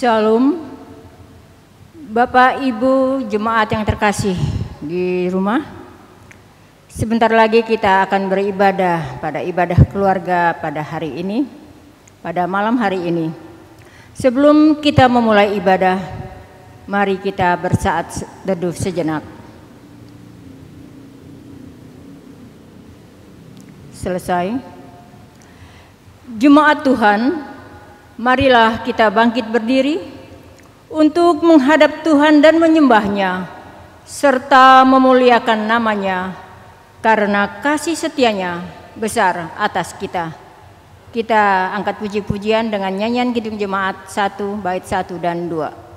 Shalom, Bapak Ibu jemaat yang terkasih di rumah. Sebentar lagi kita akan beribadah pada ibadah keluarga pada hari ini, pada malam hari ini. Sebelum kita memulai ibadah, mari kita bersaat teduh sejenak. Selesai. Jemaat Tuhan, marilah kita bangkit berdiri untuk menghadap Tuhan dan menyembah-Nya serta memuliakan nama-Nya karena kasih setia-Nya besar atas kita. Kita angkat puji-pujian dengan nyanyian Kidung Jemaat 1 bait 1 dan 2.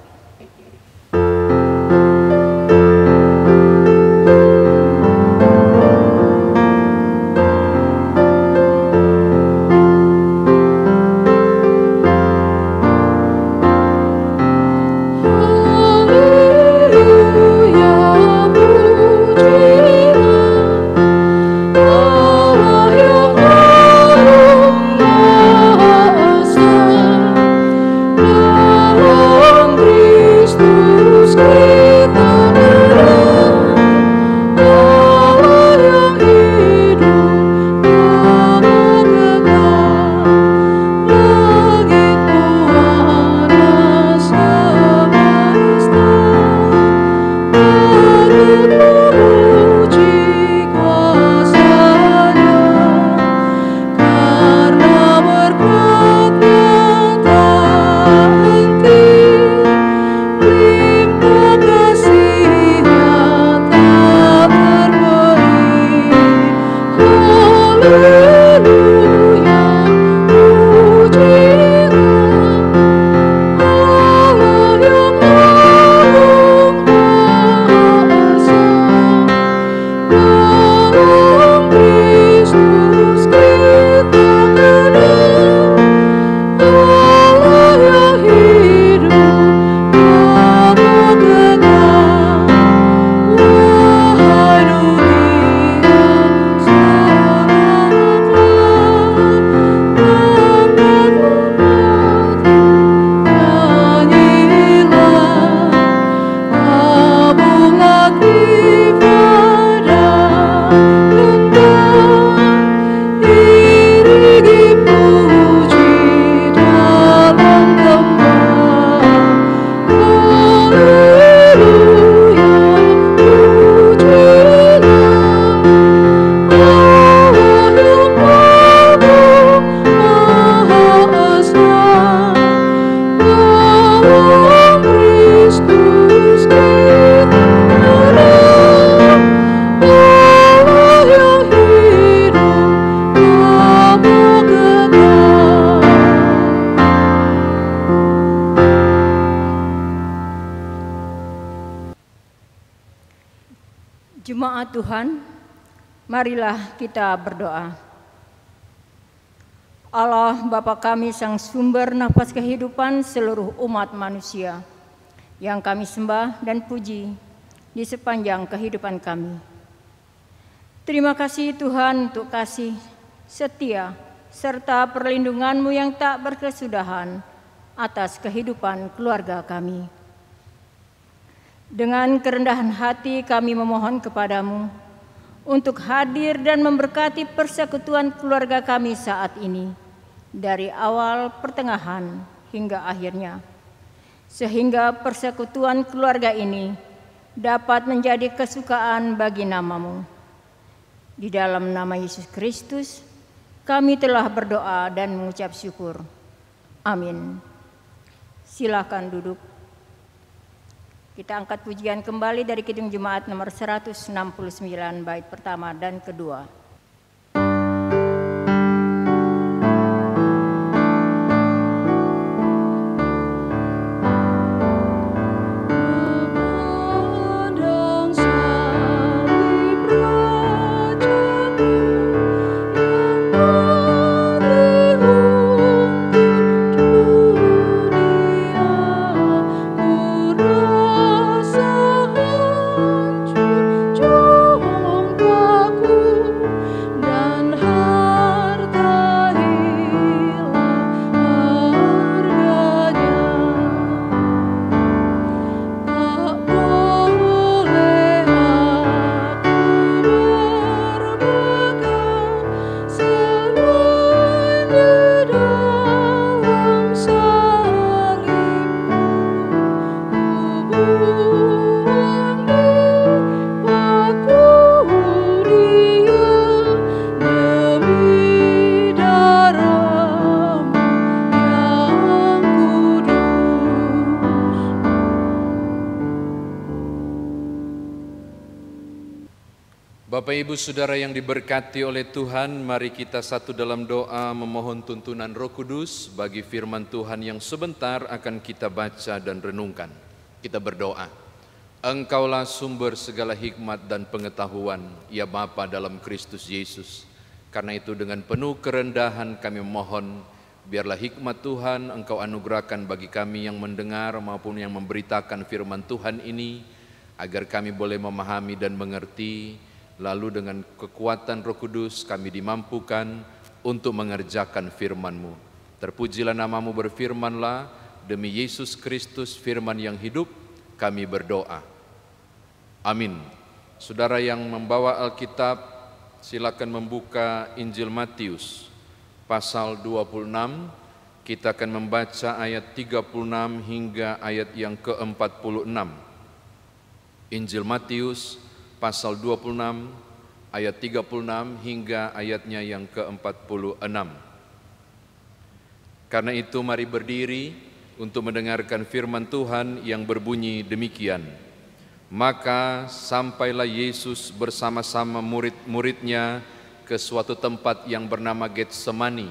Jemaat Tuhan, marilah kita berdoa. Allah Bapa kami, Sang Sumber nafas kehidupan seluruh umat manusia, yang kami sembah dan puji di sepanjang kehidupan kami. Terima kasih Tuhan untuk kasih setia serta perlindungan-Mu yang tak berkesudahan atas kehidupan keluarga kami. Dengan kerendahan hati kami memohon kepadamu untuk hadir dan memberkati persekutuan keluarga kami saat ini, dari awal, pertengahan, hingga akhirnya, sehingga persekutuan keluarga ini dapat menjadi kesukaan bagi nama-Mu. Di dalam nama Yesus Kristus, kami telah berdoa dan mengucap syukur. Amin. Silakan duduk. Kita angkat pujian kembali dari Kidung Jemaat nomor 169 bait pertama dan kedua. Ku Bapak Ibu Saudara yang diberkati oleh Tuhan, mari kita satu dalam doa memohon tuntunan Roh Kudus bagi firman Tuhan yang sebentar akan kita baca dan renungkan. Kita berdoa. Engkaulah sumber segala hikmat dan pengetahuan, ya Bapa dalam Kristus Yesus. Karena itu dengan penuh kerendahan kami memohon, biarlah hikmat Tuhan Engkau anugerahkan bagi kami yang mendengar maupun yang memberitakan firman Tuhan ini, agar kami boleh memahami dan mengerti. Lalu dengan kekuatan Roh Kudus kami dimampukan untuk mengerjakan firman-Mu. Terpujilah nama-Mu, berfirmanlah, demi Yesus Kristus firman yang hidup kami berdoa. Amin. Saudara yang membawa Alkitab, silakan membuka Injil Matius pasal 26. Kita akan membaca ayat 36 hingga ayat yang ke-46. Injil Matius pasal 26 ayat 36 hingga ayatnya yang ke-46. Karena itu mari berdiri untuk mendengarkan firman Tuhan yang berbunyi demikian. Maka sampailah Yesus bersama-sama murid-muridnya ke suatu tempat yang bernama Getsemani.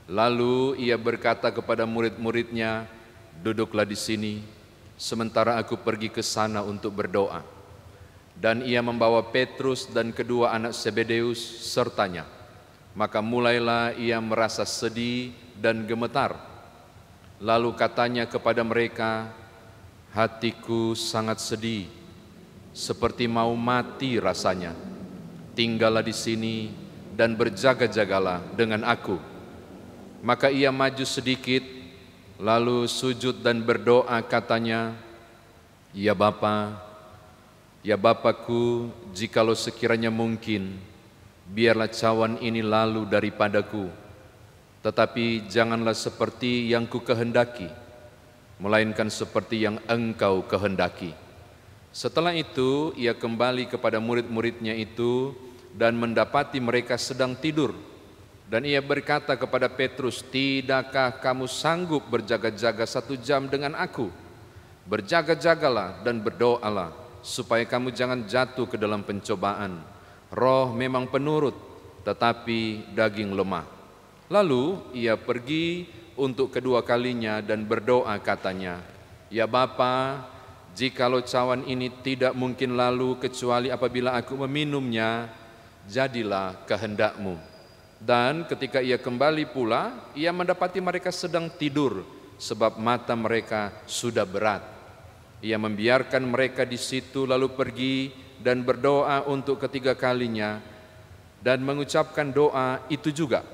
Lalu ia berkata kepada murid-muridnya, "Duduklah di sini, sementara aku pergi ke sana untuk berdoa." Dan ia membawa Petrus dan kedua anak Zebedeus sertanya. Maka mulailah ia merasa sedih dan gemetar. Lalu katanya kepada mereka, "Hatiku sangat sedih, seperti mau mati rasanya. Tinggallah di sini dan berjaga-jagalah dengan aku." Maka ia maju sedikit, lalu sujud dan berdoa katanya, "Ya Bapa, ya Bapakku, jikalau sekiranya mungkin, biarlah cawan ini lalu daripadaku. Tetapi janganlah seperti yang ku kehendaki, melainkan seperti yang Engkau kehendaki." Setelah itu, ia kembali kepada murid-muridnya itu dan mendapati mereka sedang tidur. Dan ia berkata kepada Petrus, "Tidakkah kamu sanggup berjaga-jaga 1 jam dengan aku? Berjaga-jagalah dan berdoalah, supaya kamu jangan jatuh ke dalam pencobaan. Roh memang penurut, tetapi daging lemah." Lalu ia pergi untuk kedua kalinya dan berdoa katanya, "Ya Bapa, jikalau cawan ini tidak mungkin lalu kecuali apabila aku meminumnya, jadilah kehendak-Mu." Dan ketika ia kembali pula, ia mendapati mereka sedang tidur, sebab mata mereka sudah berat. Ia membiarkan mereka di situ lalu pergi dan berdoa untuk ketiga kalinya dan mengucapkan doa itu juga.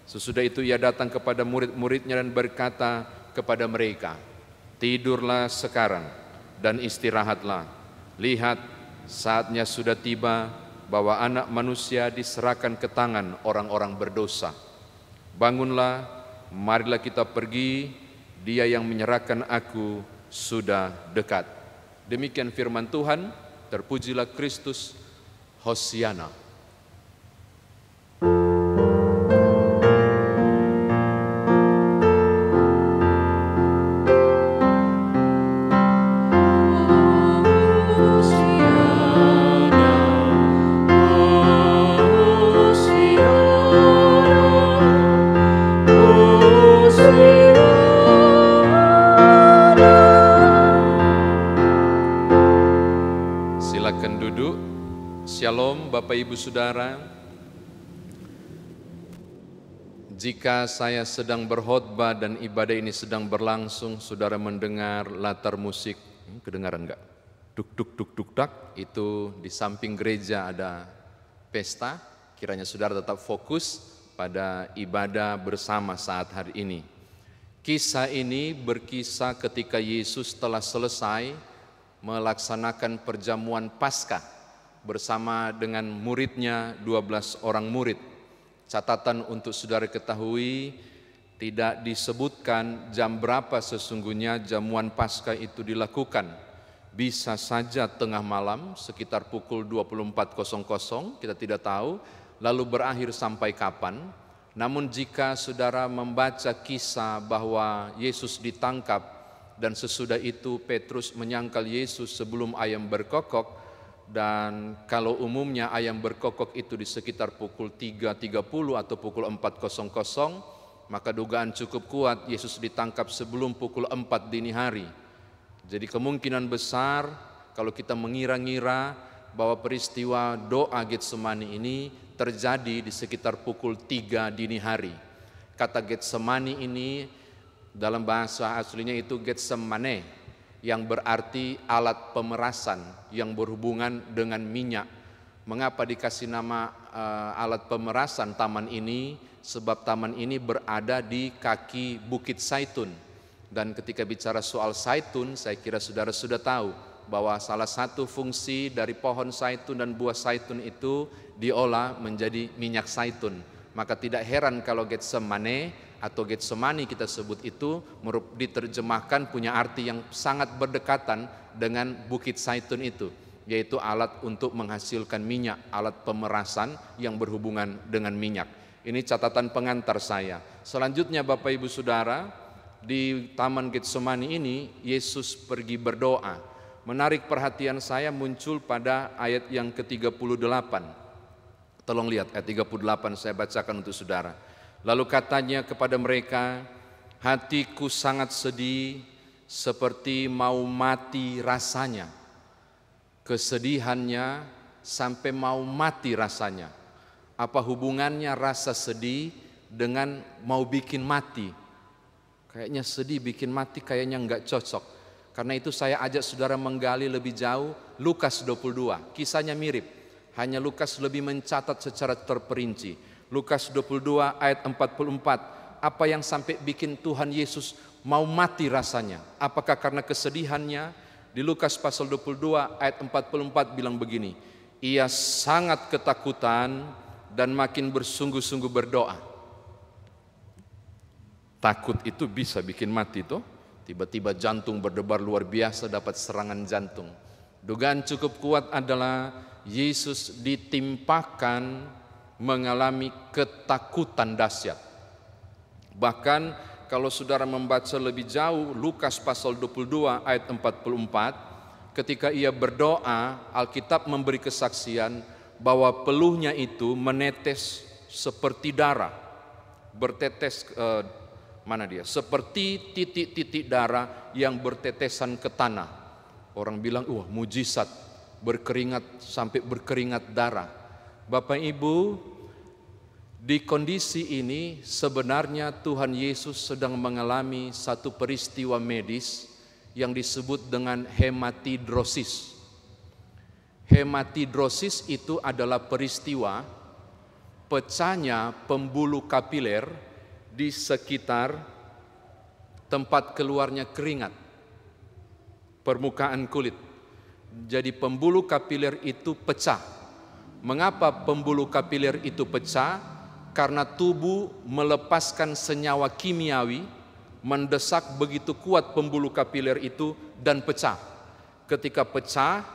Sesudah itu ia datang kepada murid-muridnya dan berkata kepada mereka, "Tidurlah sekarang dan istirahatlah. Lihat, saatnya sudah tiba bahwa Anak Manusia diserahkan ke tangan orang-orang berdosa. Bangunlah, marilah kita pergi, Dia yang menyerahkan aku sudah dekat." Demikian firman Tuhan. Terpujilah Kristus. Hosiana. Shalom Bapak Ibu Saudara. Jika saya sedang berkhotbah dan ibadah ini sedang berlangsung, saudara mendengar latar musik, kedengaran enggak? Duk duk duk duk dak, itu di samping gereja ada pesta. Kiranya saudara tetap fokus pada ibadah bersama saat hari ini. Kisah ini berkisah ketika Yesus telah selesai melaksanakan perjamuan Paskah bersama dengan muridnya, 12 orang murid. Catatan untuk saudara ketahui, tidak disebutkan jam berapa sesungguhnya jamuan Paskah itu dilakukan. Bisa saja tengah malam sekitar pukul 24.00, kita tidak tahu, lalu berakhir sampai kapan. Namun jika saudara membaca kisah bahwa Yesus ditangkap dan sesudah itu Petrus menyangkal Yesus sebelum ayam berkokok, Dan kalau umumnya ayam berkokok itu di sekitar pukul 3.30 atau pukul 4.00, maka dugaan cukup kuat Yesus ditangkap sebelum pukul 4 dini hari. Jadi kemungkinan besar kalau kita mengira-ngira bahwa peristiwa doa Getsemani ini terjadi di sekitar pukul 3 dini hari. Kata Getsemani ini dalam bahasa aslinya itu Getsemane, yang berarti alat pemerasan yang berhubungan dengan minyak. Mengapa dikasih nama alat pemerasan taman ini? Sebab taman ini berada di kaki Bukit Zaitun. Dan ketika bicara soal zaitun, saya kira saudara sudah tahu bahwa salah satu fungsi dari pohon zaitun dan buah zaitun itu diolah menjadi minyak zaitun. Maka tidak heran kalau Getsemane atau Getsemani kita sebut itu diterjemahkan punya arti yang sangat berdekatan dengan Bukit Zaitun itu, yaitu alat untuk menghasilkan minyak, alat pemerasan yang berhubungan dengan minyak. Ini catatan pengantar saya. Selanjutnya Bapak Ibu Saudara, di Taman Getsemani ini Yesus pergi berdoa. Menarik perhatian saya muncul pada ayat yang ke-38. Tolong lihat ayat 38, saya bacakan untuk saudara. Lalu katanya kepada mereka, hatiku sangat sedih seperti mau mati rasanya. Kesedihannya sampai mau mati rasanya. Apa hubungannya rasa sedih dengan mau bikin mati? Kayaknya sedih bikin mati kayaknya enggak cocok. Karena itu saya ajak saudara menggali lebih jauh Lukas 22. Kisahnya mirip, hanya Lukas lebih mencatat secara terperinci. Lukas 22 ayat 44, apa yang sampai bikin Tuhan Yesus mau mati rasanya? Apakah karena kesedihannya? Di Lukas pasal 22 ayat 44 bilang begini, ia sangat ketakutan dan makin bersungguh-sungguh berdoa. Takut itu bisa bikin mati tuh. Tiba-tiba jantung berdebar luar biasa, dapat serangan jantung. Dugaan cukup kuat adalah Yesus ditimpakan mengalami ketakutan dahsyat. Bahkan kalau saudara membaca lebih jauh Lukas pasal 22 ayat 44, ketika ia berdoa, Alkitab memberi kesaksian bahwa peluhnya itu menetes seperti darah, bertetes seperti titik-titik darah yang bertetesan ke tanah. Orang bilang, wah mujizat, berkeringat sampai berkeringat darah. Bapak Ibu, di kondisi ini sebenarnya Tuhan Yesus sedang mengalami satu peristiwa medis yang disebut dengan hematidrosis. Hematidrosis itu adalah peristiwa pecahnya pembuluh kapiler di sekitar tempat keluarnya keringat, permukaan kulit. Jadi pembuluh kapiler itu pecah. Mengapa pembuluh kapiler itu pecah? Karena tubuh melepaskan senyawa kimiawi, mendesak begitu kuat pembuluh kapiler itu dan pecah. Ketika pecah,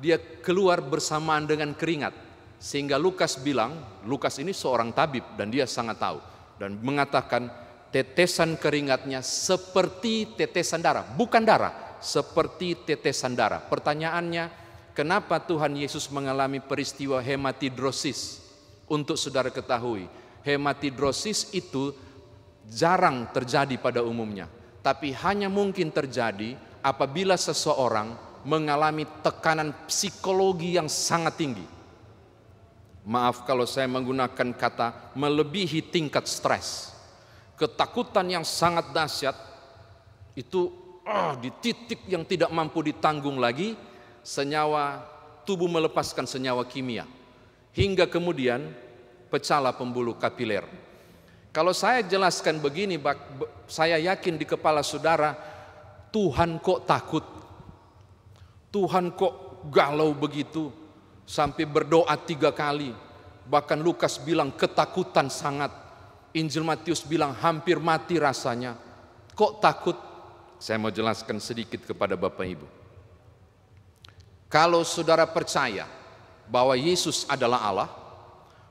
dia keluar bersamaan dengan keringat. Sehingga Lukas bilang, Lukas ini seorang tabib dan dia sangat tahu. Dan mengatakan tetesan keringatnya seperti tetesan darah, bukan darah, seperti tetesan darah. Pertanyaannya, kenapa Tuhan Yesus mengalami peristiwa hematidrosis? Untuk saudara ketahui, hematidrosis itu jarang terjadi pada umumnya, tapi hanya mungkin terjadi apabila seseorang mengalami tekanan psikologi yang sangat tinggi. Maaf kalau saya menggunakan kata melebihi tingkat stres. Ketakutan yang sangat dahsyat itu di titik yang tidak mampu ditanggung lagi, senyawa tubuh melepaskan senyawa kimia hingga kemudian pecahlah pembuluh kapiler. Kalau saya jelaskan begini, saya yakin di kepala saudara, Tuhan kok takut? Tuhan kok galau begitu sampai berdoa 3 kali? Bahkan Lukas bilang ketakutan sangat. Injil Matius bilang hampir mati rasanya. Kok takut? Saya mau jelaskan sedikit kepada Bapak Ibu. Kalau saudara percaya bahwa Yesus adalah Allah,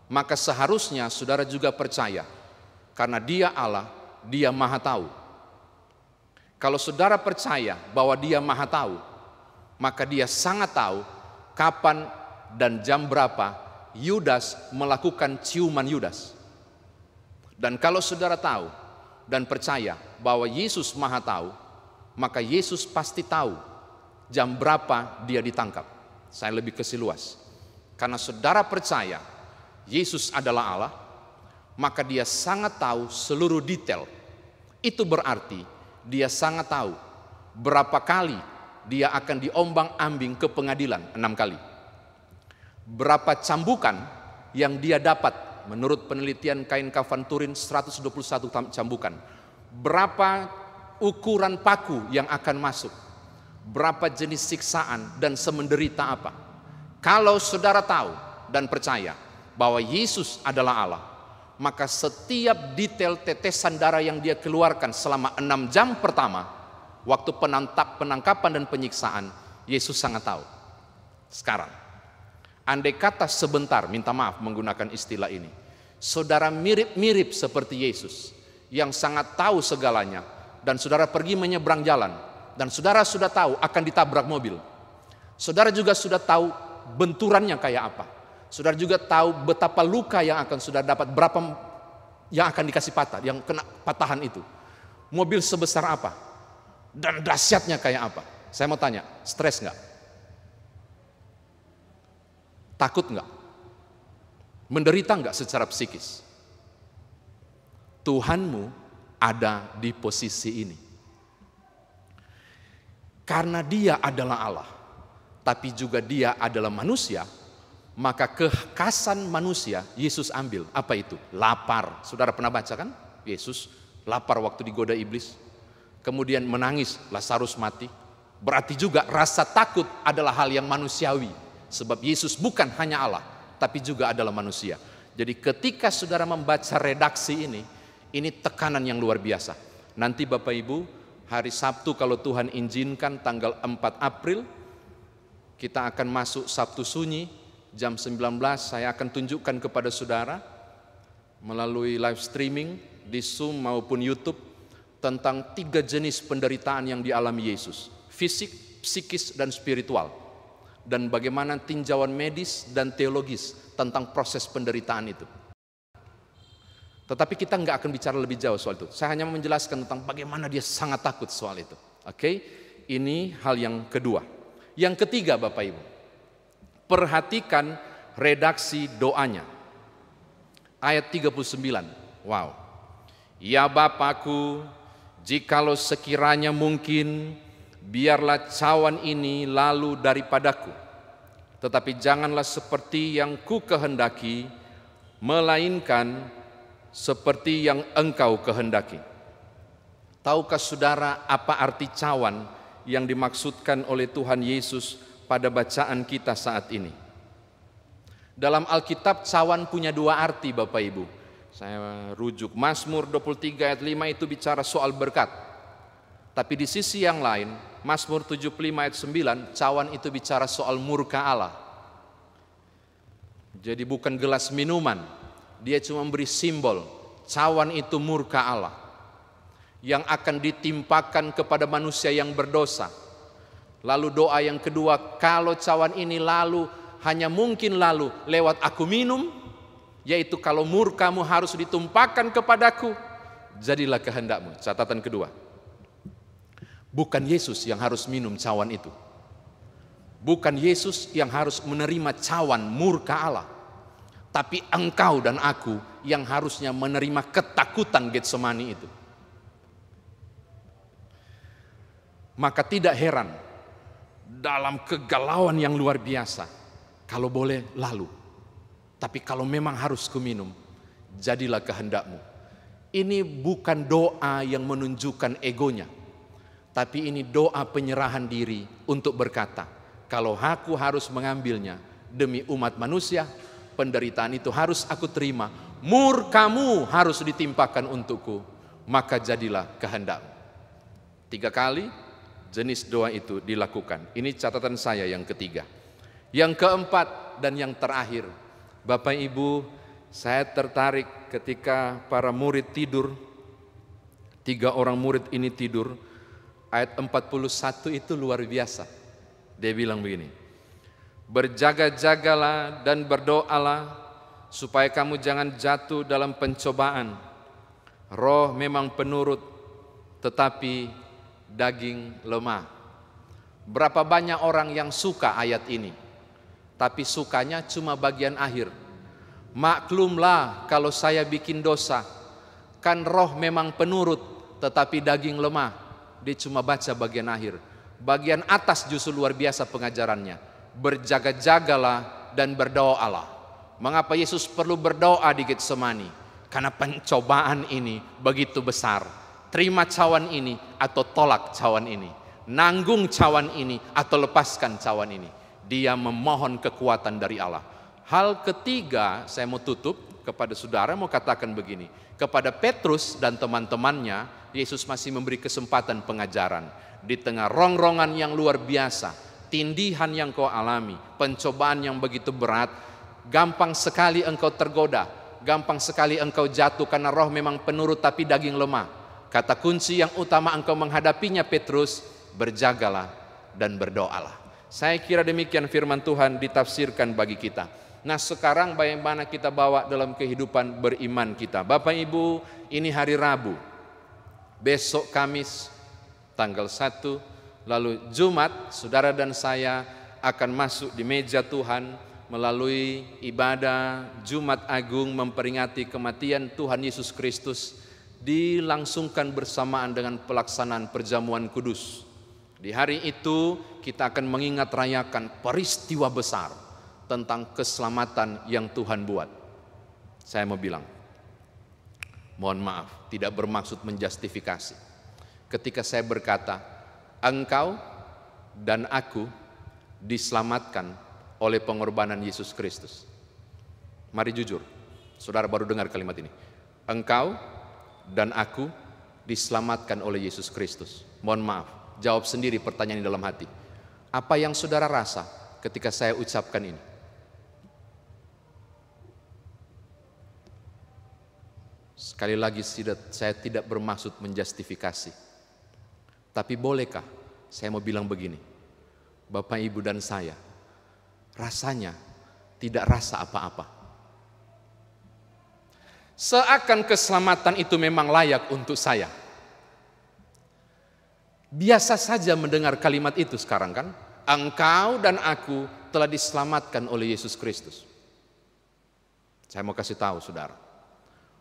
maka seharusnya saudara juga percaya karena Dia Allah, Dia Maha Tahu. Kalau saudara percaya bahwa Dia Maha Tahu, maka Dia sangat tahu kapan dan jam berapa Yudas melakukan ciuman Yudas. Dan kalau saudara tahu dan percaya bahwa Yesus Maha Tahu, maka Yesus pasti tahu jam berapa dia ditangkap. Saya lebih kasih luas. Karena saudara percaya Yesus adalah Allah, maka dia sangat tahu seluruh detail. Itu berarti dia sangat tahu berapa kali dia akan diombang-ambing ke pengadilan, 6 kali. Berapa cambukan yang dia dapat menurut penelitian kain kafan Turin, 121 cambukan. Berapa ukuran paku yang akan masuk. Berapa jenis siksaan dan semenderita apa. Kalau saudara tahu dan percaya bahwa Yesus adalah Allah, maka setiap detail tetesan darah yang dia keluarkan selama 6 jam pertama, waktu penangkapan dan penyiksaan, Yesus sangat tahu. Sekarang, andai kata sebentar, minta maaf menggunakan istilah ini, saudara mirip-mirip seperti Yesus yang sangat tahu segalanya, dan saudara pergi menyeberang jalan, dan saudara sudah tahu akan ditabrak mobil. Saudara juga sudah tahu benturannya kayak apa. Saudara juga tahu betapa luka yang akan saudara dapat, berapa yang akan dikasih patah, yang kena patahan itu. Mobil sebesar apa, dan dahsyatnya kayak apa. Saya mau tanya, stres nggak? Takut nggak? Menderita nggak secara psikis? Tuhanmu ada di posisi ini. Karena dia adalah Allah, tapi juga dia adalah manusia, maka kekhasan manusia Yesus ambil. Apa itu? Lapar. Saudara pernah baca kan? Yesus lapar waktu digoda iblis. Kemudian menangis, Lazarus mati. Berarti juga rasa takut adalah hal yang manusiawi. Sebab Yesus bukan hanya Allah, tapi juga adalah manusia. Jadi ketika saudara membaca redaksi ini tekanan yang luar biasa. Nanti Bapak Ibu, hari Sabtu kalau Tuhan izinkan tanggal 4 April, kita akan masuk Sabtu Sunyi, jam 19 saya akan tunjukkan kepada saudara melalui live streaming di Zoom maupun YouTube tentang 3 jenis penderitaan yang dialami Yesus. Fisik, psikis, dan spiritual. Dan bagaimana tinjauan medis dan teologis tentang proses penderitaan itu. Tetapi kita nggak akan bicara lebih jauh soal itu. Saya hanya menjelaskan tentang bagaimana dia sangat takut soal itu. Oke? Ini hal yang kedua. Yang ketiga Bapak Ibu, perhatikan redaksi doanya. Ayat 39. Wow. Ya Bapakku, jikalau sekiranya mungkin, biarlah cawan ini lalu daripadaku. Tetapi janganlah seperti yang ku kehendaki, melainkan seperti yang Engkau kehendaki. Tahukah saudara apa arti cawan yang dimaksudkan oleh Tuhan Yesus pada bacaan kita saat ini? Dalam Alkitab cawan punya 2 arti Bapak Ibu. Saya rujuk Mazmur 23 ayat 5 itu bicara soal berkat. Tapi di sisi yang lain, Mazmur 75 ayat 9, cawan itu bicara soal murka Allah. Jadi bukan gelas minuman, dia cuma memberi simbol. Cawan itu murka Allah yang akan ditimpakan kepada manusia yang berdosa. Lalu doa yang kedua, kalau cawan ini lalu, hanya mungkin lalu lewat aku minum, yaitu kalau murkamu harus ditumpahkan kepadaku, jadilah kehendakmu. Catatan kedua, bukan Yesus yang harus minum cawan itu. Bukan Yesus yang harus menerima cawan murka Allah. Tapi engkau dan aku yang harusnya menerima ketakutan Getsemani itu. Maka tidak heran dalam kegalauan yang luar biasa, kalau boleh lalu, tapi kalau memang harus kuminum, jadilah kehendakmu. Ini bukan doa yang menunjukkan egonya, tapi ini doa penyerahan diri untuk berkata, kalau aku harus mengambilnya demi umat manusia, penderitaan itu harus aku terima, murkamu harus ditimpakan untukku, maka jadilah kehendakmu. 3 kali jenis doa itu dilakukan. Ini catatan saya yang ketiga. Yang keempat dan yang terakhir, Bapak Ibu, saya tertarik ketika para murid tidur, 3 orang murid ini tidur, ayat 41 itu luar biasa. Dia bilang begini, Berjaga-jagalah dan berdoalah supaya kamu jangan jatuh dalam pencobaan. Roh memang penurut, tetapi daging lemah. Berapa banyak orang yang suka ayat ini, tapi sukanya cuma bagian akhir. Maklumlah kalau saya bikin dosa, kan roh memang penurut, tetapi daging lemah. Dia cuma baca bagian akhir. Bagian atas justru luar biasa pengajarannya. Berjaga-jagalah dan berdoalah. Mengapa Yesus perlu berdoa di Getsemani? Karena pencobaan ini begitu besar. Terima cawan ini atau tolak cawan ini. Nanggung cawan ini atau lepaskan cawan ini. Dia memohon kekuatan dari Allah. Hal ketiga, saya mau tutup kepada saudara, mau katakan begini. Kepada Petrus dan teman-temannya, Yesus masih memberi kesempatan pengajaran. Di tengah rongrongan yang luar biasa, tindihan yang kau alami, pencobaan yang begitu berat, gampang sekali engkau tergoda, gampang sekali engkau jatuh karena roh memang penurut tapi daging lemah. Kata kunci yang utama engkau menghadapinya Petrus, berjagalah dan berdoalah. Saya kira demikian firman Tuhan ditafsirkan bagi kita. Nah sekarang bagaimana kita bawa dalam kehidupan beriman kita. Bapak Ibu, ini hari Rabu, besok Kamis tanggal 1, lalu Jumat saudara dan saya akan masuk di meja Tuhan melalui ibadah Jumat Agung memperingati kematian Tuhan Yesus Kristus, dilangsungkan bersamaan dengan pelaksanaan perjamuan kudus. Di hari itu kita akan mengingat rayakan peristiwa besar tentang keselamatan yang Tuhan buat. Saya mau bilang, mohon maaf, tidak bermaksud menjustifikasi. Ketika saya berkata, engkau dan aku diselamatkan oleh pengorbanan Yesus Kristus. Mari jujur, saudara baru dengar kalimat ini. Engkau dan aku diselamatkan oleh Yesus Kristus. Mohon maaf, jawab sendiri pertanyaan di dalam hati. Apa yang saudara rasa ketika saya ucapkan ini? Sekali lagi saya tidak bermaksud menjustifikasi. Tapi bolehkah saya mau bilang begini, Bapak Ibu dan saya, rasanya tidak rasa apa-apa. Seakan keselamatan itu memang layak untuk saya. Biasa saja mendengar kalimat itu sekarang kan. Engkau dan aku telah diselamatkan oleh Yesus Kristus. Saya mau kasih tahu saudara,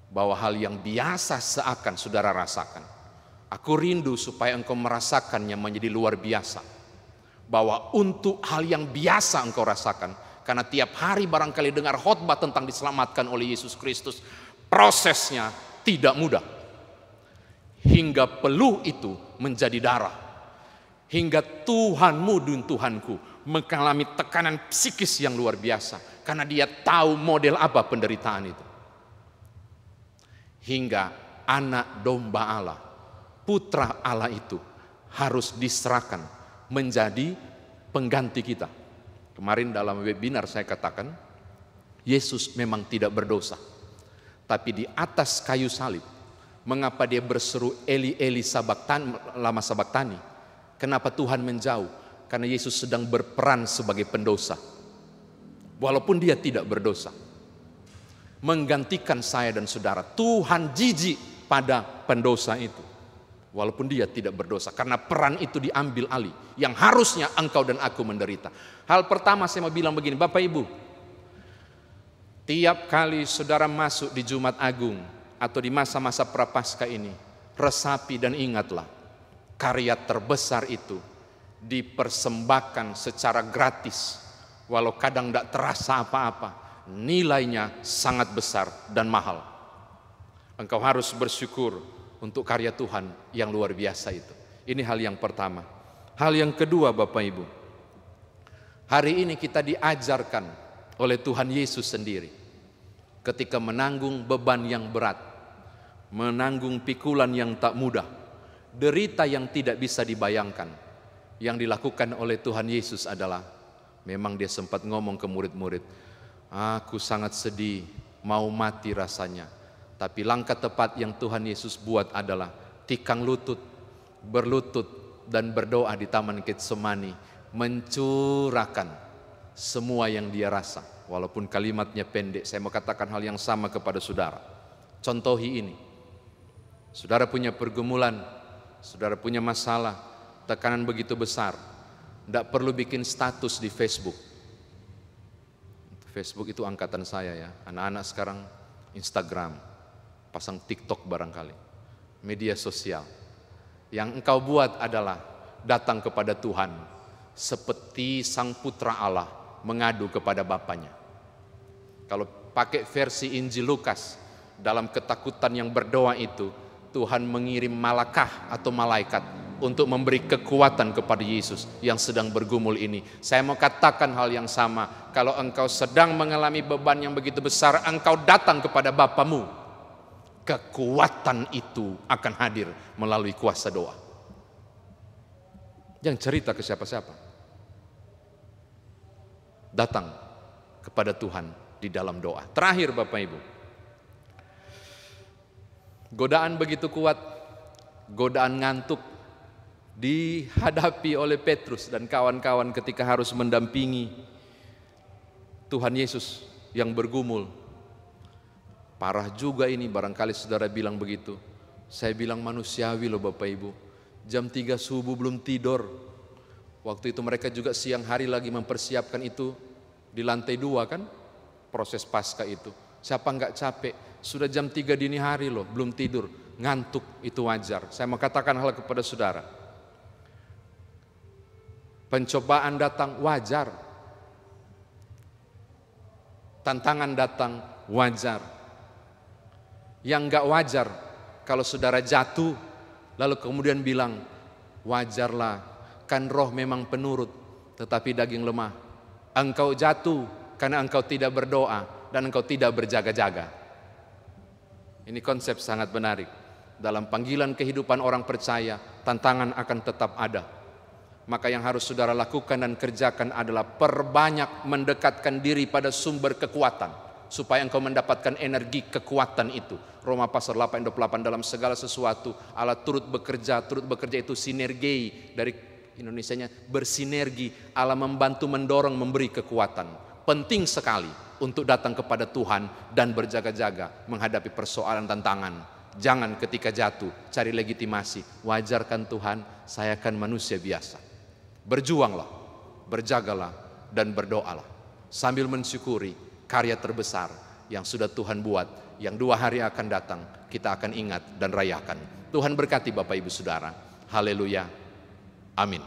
bahwa hal yang biasa seakan saudara rasakan. Aku rindu supaya engkau merasakannya menjadi luar biasa. Bahwa untuk hal yang biasa engkau rasakan, karena tiap hari barangkali dengar khotbah tentang diselamatkan oleh Yesus Kristus, prosesnya tidak mudah. Hingga peluh itu menjadi darah. Hingga Tuhanmu dan Tuhanku mengalami tekanan psikis yang luar biasa. Karena dia tahu model apa penderitaan itu. Hingga anak domba Allah, putra Allah itu harus diserahkan menjadi pengganti kita. Kemarin dalam webinar saya katakan, Yesus memang tidak berdosa. Tapi di atas kayu salib, mengapa dia berseru Eli Eli sabaktani, lama sabaktani? Kenapa Tuhan menjauh? Karena Yesus sedang berperan sebagai pendosa. Walaupun dia tidak berdosa. Menggantikan saya dan saudara. Tuhan jijik pada pendosa itu. Walaupun dia tidak berdosa. Karena peran itu diambil alih. Yang harusnya engkau dan aku menderita. Hal pertama saya mau bilang begini, Bapak Ibu. Tiap kali saudara masuk di Jumat Agung atau di masa-masa Prapaskah ini, resapi dan ingatlah, karya terbesar itu dipersembahkan secara gratis. Walau kadang tidak terasa apa-apa. Nilainya sangat besar dan mahal. Engkau harus bersyukur untuk karya Tuhan yang luar biasa itu. Ini hal yang pertama. Hal yang kedua Bapak Ibu, hari ini kita diajarkan oleh Tuhan Yesus sendiri ketika menanggung beban yang berat, menanggung pikulan yang tak mudah, derita yang tidak bisa dibayangkan. Yang dilakukan oleh Tuhan Yesus adalah, memang dia sempat ngomong ke murid-murid, aku sangat sedih, mau mati rasanya. Tapi langkah tepat yang Tuhan Yesus buat adalah tikang lutut, berlutut dan berdoa di Taman Getsemani, mencurahkan semua yang dia rasa. Walaupun kalimatnya pendek, saya mau katakan hal yang sama kepada saudara. Contohi ini. Saudara punya pergumulan, saudara punya masalah, tekanan begitu besar. Tidak perlu bikin status di Facebook. Facebook itu angkatan saya ya. Anak-anak sekarang Instagram, pasang TikTok barangkali. Media sosial. Yang engkau buat adalah datang kepada Tuhan. Seperti sang putra Allah mengadu kepada Bapanya. Kalau pakai versi Injil Lukas, dalam ketakutan yang berdoa itu, Tuhan mengirim malakah atau malaikat untuk memberi kekuatan kepada Yesus yang sedang bergumul ini. Saya mau katakan hal yang sama. Kalau engkau sedang mengalami beban yang begitu besar, engkau datang kepada Bapamu. Kekuatan itu akan hadir melalui kuasa doa. Jangan cerita ke siapa-siapa. Datang kepada Tuhan di dalam doa. Terakhir Bapak Ibu, godaan begitu kuat, godaan ngantuk dihadapi oleh Petrus dan kawan-kawan ketika harus mendampingi Tuhan Yesus yang bergumul. Parah juga ini, barangkali saudara bilang begitu. Saya bilang manusiawi loh Bapak Ibu. Jam 3 subuh belum tidur. Waktu itu mereka juga siang hari lagi mempersiapkan itu di lantai 2 kan, proses pasca itu. Siapa enggak capek? Sudah jam 3 dini hari loh, belum tidur. Ngantuk itu wajar. Saya mau katakan hal kepada saudara. Pencobaan datang wajar. Tantangan datang wajar. Yang enggak wajar kalau saudara jatuh lalu kemudian bilang, wajarlah, kan roh memang penurut tetapi daging lemah. Engkau jatuh karena engkau tidak berdoa dan engkau tidak berjaga-jaga. Ini konsep sangat menarik. Dalam panggilan kehidupan orang percaya, tantangan akan tetap ada. Maka yang harus saudara lakukan dan kerjakan adalah perbanyak mendekatkan diri pada sumber kekuatan, supaya engkau mendapatkan energi kekuatan itu. Roma pasal 8:28, dalam segala sesuatu Allah turut bekerja itu sinergi, dari Indonesianya bersinergi. Allah membantu, mendorong, memberi kekuatan. Penting sekali untuk datang kepada Tuhan dan berjaga-jaga menghadapi persoalan tantangan. Jangan ketika jatuh cari legitimasi. Wajarkan Tuhan, saya kan manusia biasa. Berjuanglah, berjagalah, dan berdoalah sambil mensyukuri karya terbesar yang sudah Tuhan buat, yang 2 hari akan datang kita akan ingat dan rayakan. Tuhan berkati Bapak Ibu Saudara. Haleluya. Amin.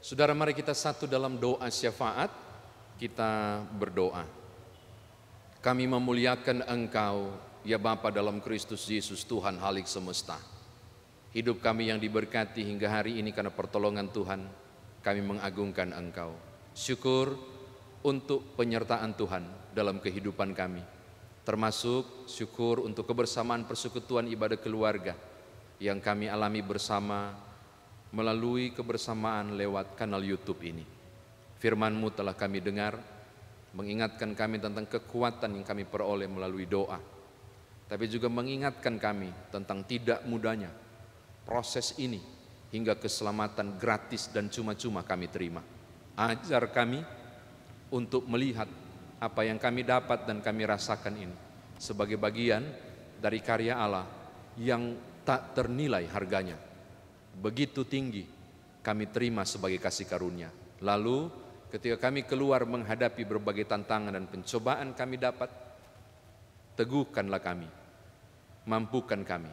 Saudara, mari kita satu dalam doa syafaat. Kita berdoa. Kami memuliakan Engkau, ya Bapa dalam Kristus Yesus, Tuhan Halik semesta. Hidup kami yang diberkati hingga hari ini karena pertolongan Tuhan, kami mengagungkan Engkau. Syukur untuk penyertaan Tuhan dalam kehidupan kami. termasuk syukur untuk kebersamaan persekutuan ibadah keluarga yang kami alami bersama melalui kebersamaan lewat kanal YouTube ini. Firman-Mu telah kami dengar, mengingatkan kami tentang kekuatan yang kami peroleh melalui doa, tapi juga mengingatkan kami tentang tidak mudahnya proses ini hingga keselamatan gratis dan cuma-cuma kami terima. Ajar kami untuk melihat apa yang kami dapat dan kami rasakan ini sebagai bagian dari karya Allah yang tak ternilai harganya. Begitu tinggi kami terima sebagai kasih karunia. Lalu ketika kami keluar menghadapi berbagai tantangan dan pencobaan kami dapat, teguhkanlah kami, mampukan kami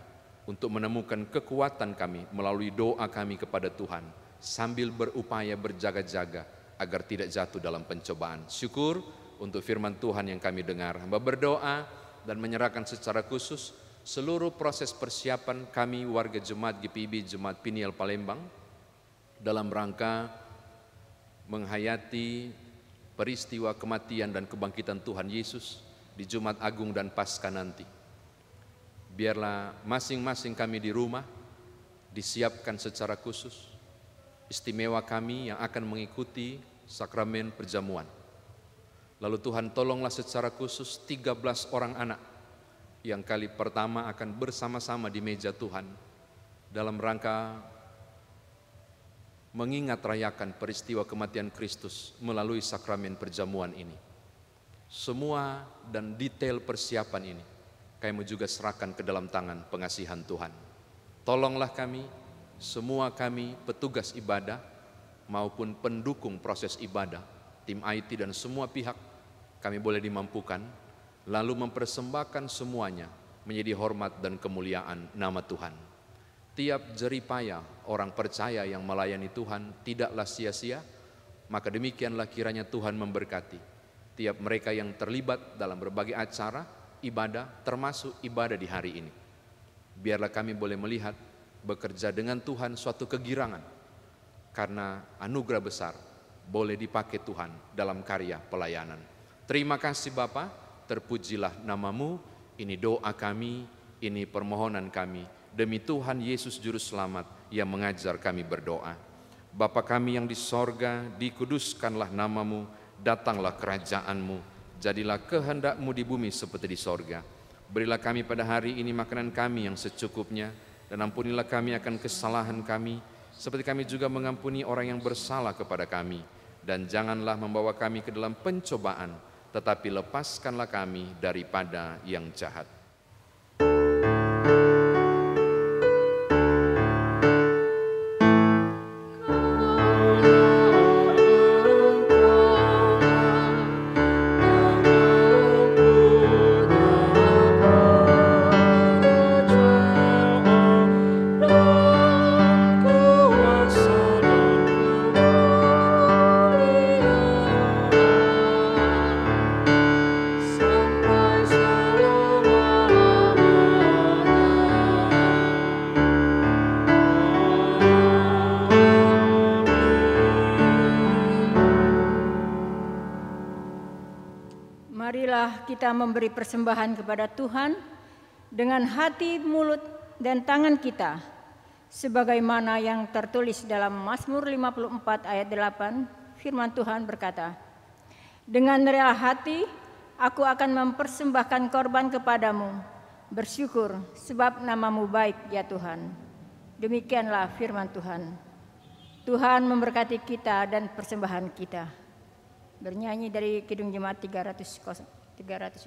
untuk menemukan kekuatan kami melalui doa kami kepada Tuhan sambil berupaya berjaga-jaga agar tidak jatuh dalam pencobaan. Syukur untuk firman Tuhan yang kami dengar. Hamba berdoa dan menyerahkan secara khusus seluruh proses persiapan kami warga Jemaat GPIB Jemaat Piniel Palembang dalam rangka menghayati peristiwa kematian dan kebangkitan Tuhan Yesus di Jumat Agung dan Paskah nanti. Biarlah masing-masing kami di rumah disiapkan secara khusus, istimewa kami yang akan mengikuti sakramen perjamuan. Lalu Tuhan tolonglah secara khusus 13 orang anak yang kali pertama akan bersama-sama di meja Tuhan dalam rangka mengingat rayakan peristiwa kematian Kristus melalui sakramen perjamuan ini. Semua dan detail persiapan ini kami juga serahkan ke dalam tangan pengasihan Tuhan. Tolonglah kami, semua kami petugas ibadah maupun pendukung proses ibadah, tim IT dan semua pihak, kami boleh dimampukan, lalu mempersembahkan semuanya menjadi hormat dan kemuliaan nama Tuhan. Tiap jeripaya orang percaya yang melayani Tuhan tidaklah sia-sia, maka demikianlah kiranya Tuhan memberkati tiap mereka yang terlibat dalam berbagai acara, ibadah, termasuk ibadah di hari ini. Biarlah kami boleh melihat bekerja dengan Tuhan suatu kegirangan, karena anugerah besar boleh dipakai Tuhan dalam karya pelayanan. Terima kasih Bapa, terpujilah nama-Mu, ini doa kami, ini permohonan kami, demi Tuhan Yesus Juru Selamat yang mengajar kami berdoa. Bapa kami yang di sorga, dikuduskanlah nama-Mu, datanglah kerajaan-Mu, jadilah kehendak-Mu di bumi seperti di sorga. Berilah kami pada hari ini makanan kami yang secukupnya, dan ampunilah kami akan kesalahan kami, seperti kami juga mengampuni orang yang bersalah kepada kami. Dan janganlah membawa kami ke dalam pencobaan, tetapi lepaskanlah kami daripada yang jahat. Marilah kita memberi persembahan kepada Tuhan dengan hati, mulut, dan tangan kita, sebagaimana yang tertulis dalam Mazmur 54 ayat 8, firman Tuhan berkata, "Dengan rela hati aku akan mempersembahkan korban kepadamu, bersyukur sebab nama-Mu baik ya Tuhan." Demikianlah firman Tuhan. Tuhan memberkati kita dan persembahan kita. Bernyanyi dari Kidung Jemaat 302. Sambil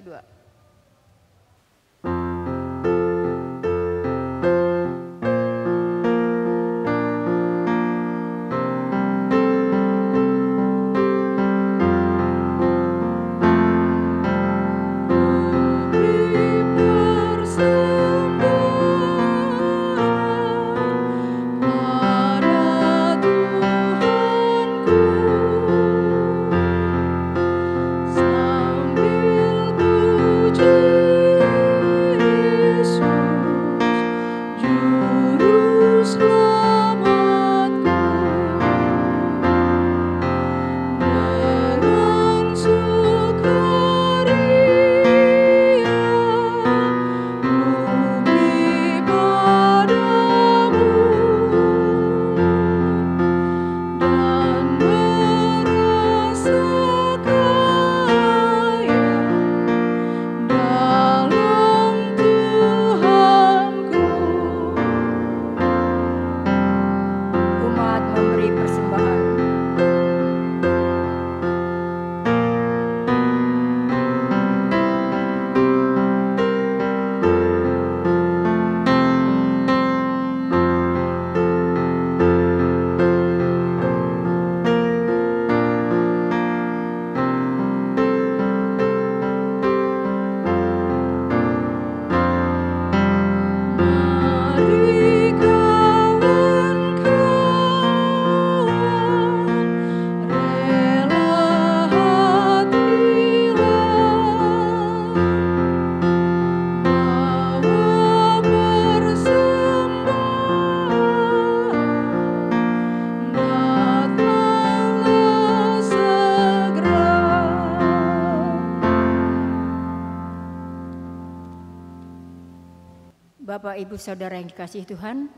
Bapak, Ibu, Saudara yang dikasihi Tuhan,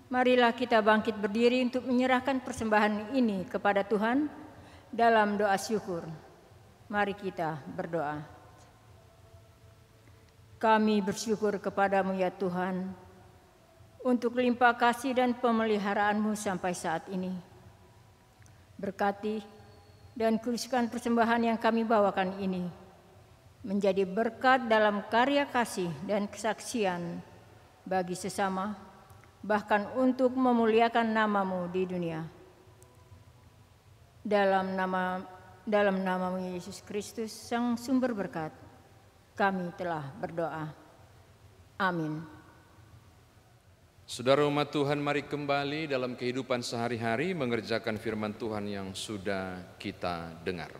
marilah kita bangkit berdiri untuk menyerahkan persembahan ini kepada Tuhan dalam doa syukur. Mari kita berdoa. Kami bersyukur kepadamu ya Tuhan, untuk limpah kasih dan pemeliharaanmu sampai saat ini. Berkati dan kuduskan persembahan yang kami bawakan ini, menjadi berkat dalam karya kasih dan kesaksian bagi sesama, bahkan untuk memuliakan namamu di dunia. Dalam namamu Yesus Kristus, Sang Sumber Berkat, kami telah berdoa. Amin. Saudara umat Tuhan, mari kembali dalam kehidupan sehari-hari mengerjakan firman Tuhan yang sudah kita dengar.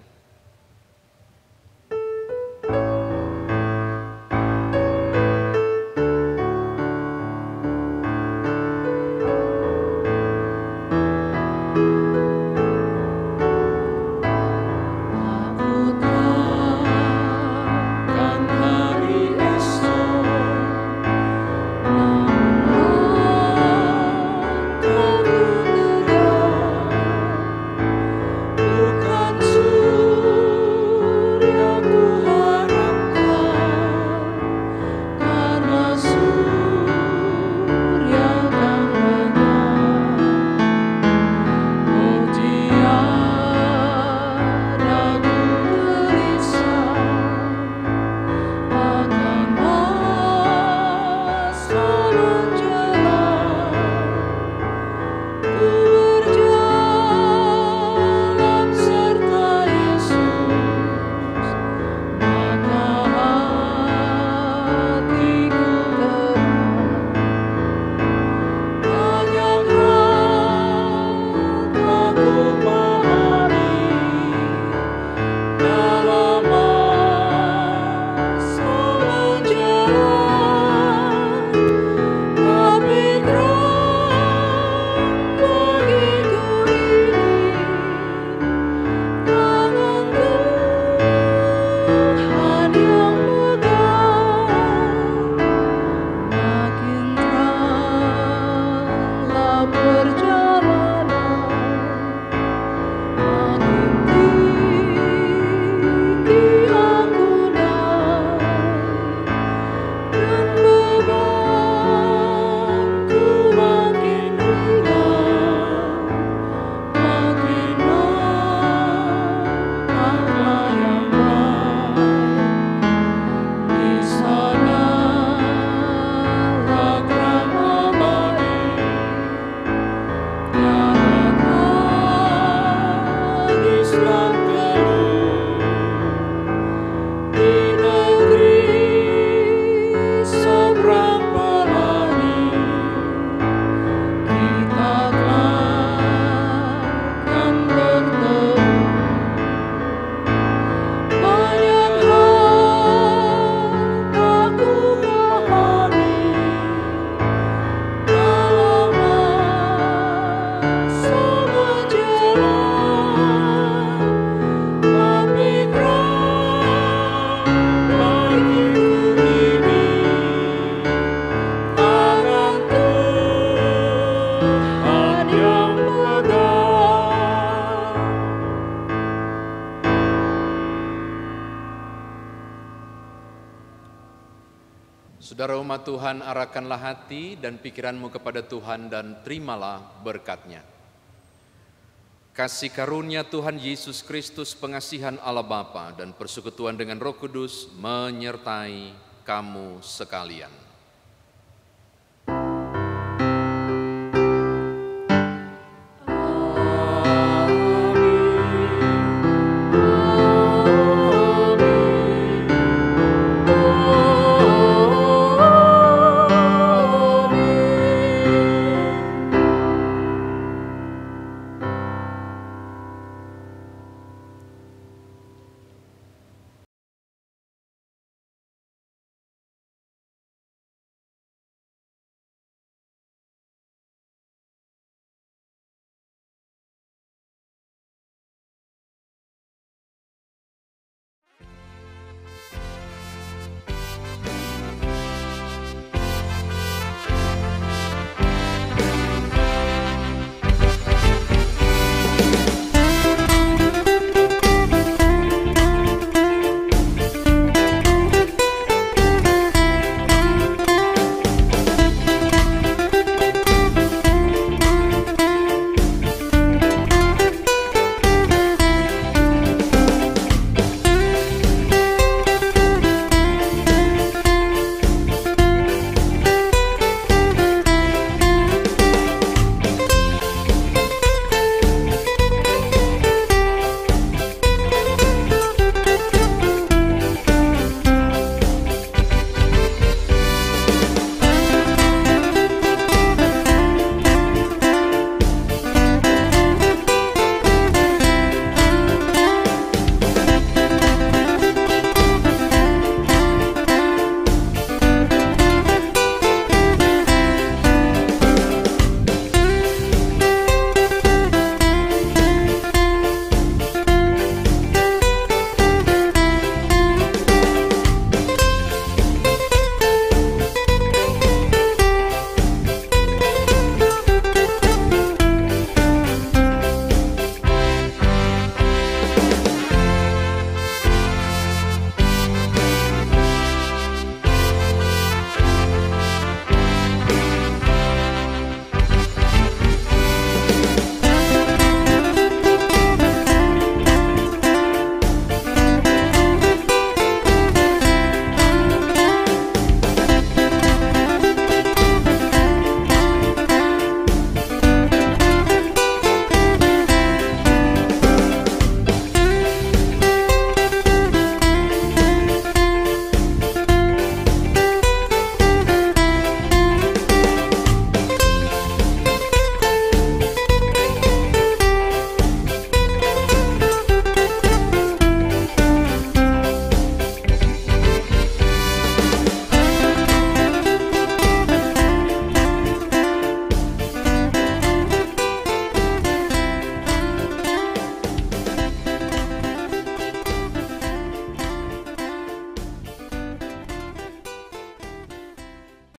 Saudara umat Tuhan, arahkanlah hati dan pikiranmu kepada Tuhan dan terimalah berkat-Nya. Kasih karunia Tuhan Yesus Kristus, pengasihan Allah Bapa dan persekutuan dengan Roh Kudus menyertai kamu sekalian.